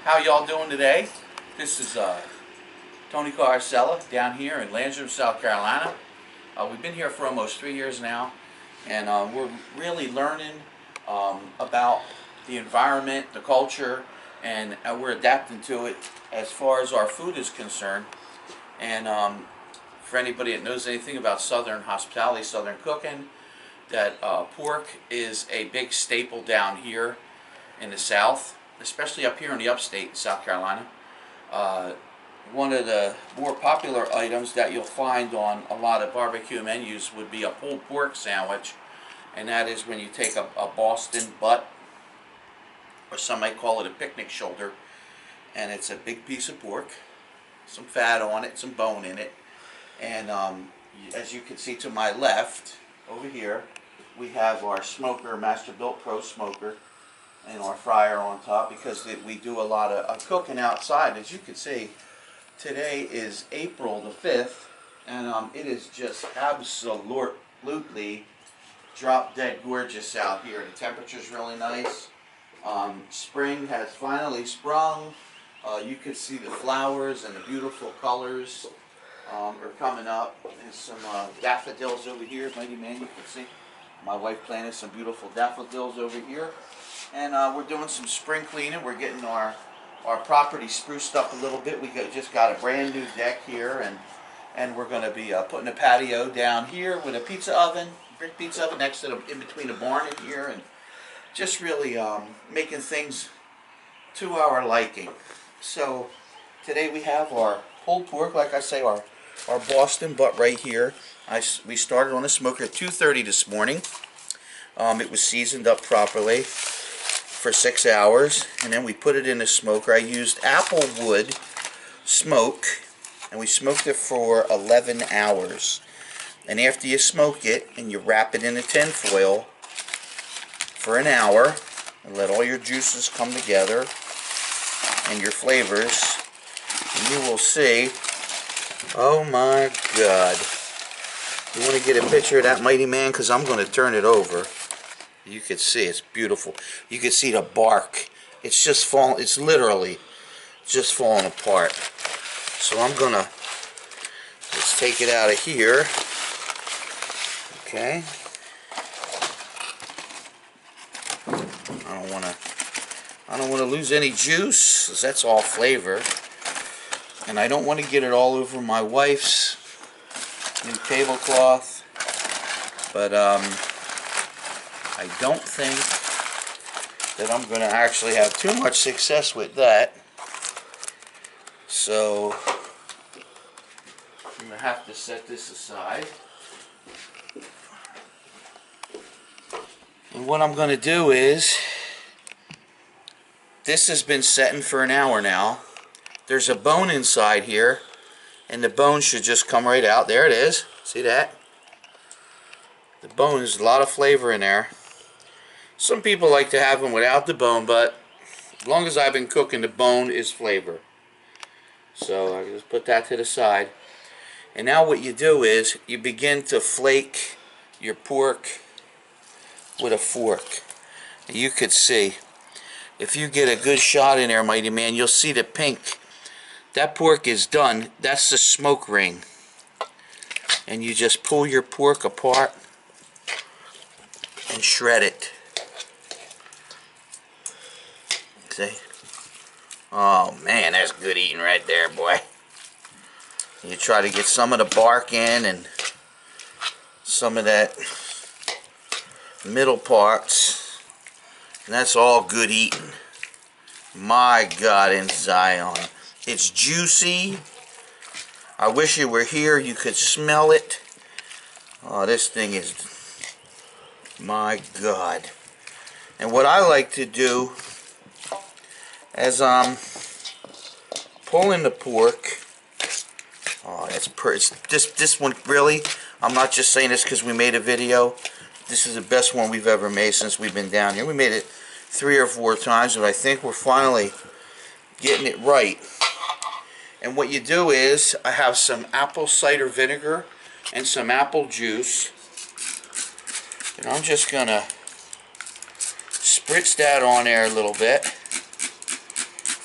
How y'all doing today? This is Tony Carsella down here in Lansing, South Carolina. We've been here for almost 3 years now, and we're really learning about the environment, the culture, and we're adapting to it as far as our food is concerned. And for anybody that knows anything about Southern hospitality, Southern cooking, that pork is a big staple down here in the South, especially up here in the upstate, South Carolina. One of the more popular items that you'll find on a lot of barbecue menus would be a pulled pork sandwich, and that is when you take a Boston butt, or some might call it a picnic shoulder, and it's a big piece of pork, some fat on it, some bone in it, and as you can see to my left, over here, we have our smoker, Masterbuilt Pro smoker, and our fryer on top, because we do a lot of cooking outside. As you can see, today is April the 5th, and it is just absolutely drop dead gorgeous out here. The temperature's really nice. Spring has finally sprung. You can see the flowers and the beautiful colors are coming up. There's some daffodils over here, mighty man, you can see. My wife planted some beautiful daffodils over here. And we're doing some spring cleaning. We're getting our property spruced up a little bit. We just got a brand new deck here, and we're going to be putting a patio down here with a pizza oven, brick pizza oven next to in between the barn in here, and just really making things to our liking. So today we have our pulled pork, like I say, our Boston butt right here. We started on the smoker at 2:30 this morning. It was seasoned up properly for 6 hours, and then we put it in the smoker. I used apple wood smoke, and we smoked it for 11 hours. And after you smoke it and you wrap it in a tin foil for an hour and let all your juices come together and your flavors, and you will see, oh my God. You want to get a picture of that mighty man, because I'm going to turn it over. You can see it's beautiful. You can see the bark. It's just falling. It's literally just falling apart. So I'm gonna let's take it out of here. Okay. I don't want to lose any juice, 'cause that's all flavor. And I don't want to get it all over my wife's new tablecloth. But I don't think that I'm going to actually have too much success with that. So I'm going to have to set this aside. And what I'm going to do is, this has been setting for an hour now. There's a bone inside here, and the bone should just come right out. There it is. See that? The bone, is a lot of flavor in there. Some people like to have them without the bone, but as long as I've been cooking, the bone is flavor. So I just put that to the side. And now what you do is you begin to flake your pork with a fork. And you could see, if you get a good shot in there, mighty man, you'll see the pink. That pork is done. That's the smoke ring. And you just pull your pork apart and shred it. See? Oh man, that's good eating right there, boy. You try to get some of the bark in and some of that middle parts, and that's all good eating. My God, in Zion. It's juicy. I wish you were here. You could smell it. Oh, this thing is, my God. And what I like to do as I'm pulling the pork, oh, this one really, I'm not just saying this because we made a video. This is the best one we've ever made since we've been down here. We made it 3 or 4 times, but I think we're finally getting it right. And what you do is, I have some apple cider vinegar and some apple juice, and I'm just gonna spritz that on there a little bit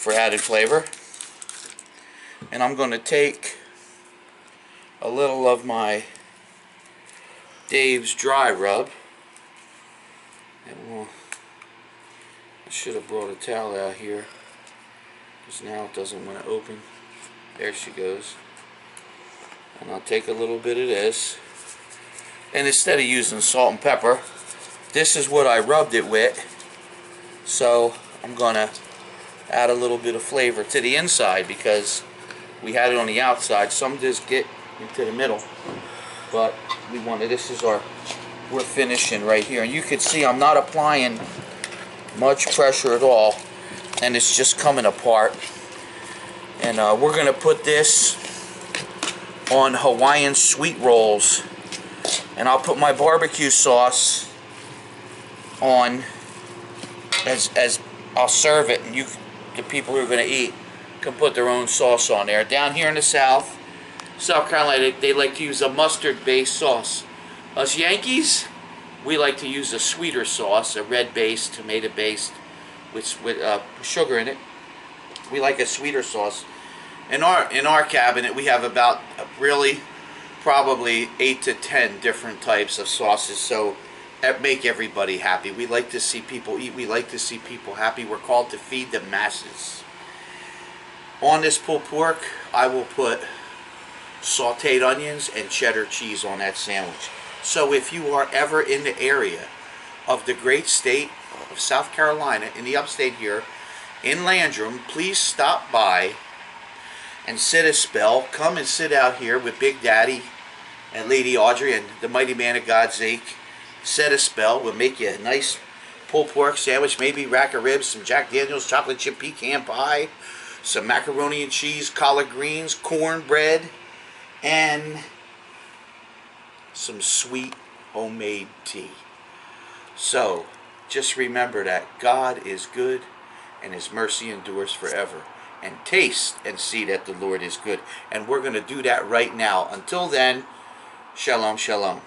for added flavor. And I'm going to take a little of my Dave's dry rub. And I should have brought a towel out here, because now it doesn't want to open. There she goes. And I'll take a little bit of this. And instead of using salt and pepper, this is what I rubbed it with. So I'm going to add a little bit of flavor to the inside, because we had it on the outside. Some just get into the middle, but we wanted, this is our, we're finishing right here, and you can see I'm not applying much pressure at all, and it's just coming apart. And we're going to put this on Hawaiian sweet rolls, and I'll put my barbecue sauce on as I'll serve it, and the people who are going to eat can put their own sauce on there. Down here in the South Carolina, they like to use a mustard-based sauce. Us Yankees, we like to use a sweeter sauce, a red-based, tomato-based, with sugar in it. We like a sweeter sauce. In our cabinet, we have about really probably 8 to 10 different types of sauces, so that make everybody happy. We like to see people eat. We like to see people happy. We're called to feed the masses. On this pulled pork, I will put sauteed onions and cheddar cheese on that sandwich. So if you are ever in the area of the great state of South Carolina, in the upstate here, in Landrum, please stop by and sit a spell. Come and sit out here with Big Daddy and Lady Audrey and the mighty man of God, Zeke. Set a spell. We'll make you a nice pulled pork sandwich, maybe rack of ribs, some Jack Daniels chocolate chip pecan pie, some macaroni and cheese, collard greens, cornbread, and some sweet homemade tea. So, just remember that God is good and His mercy endures forever. And taste and see that the Lord is good. And we're going to do that right now. Until then, shalom, shalom.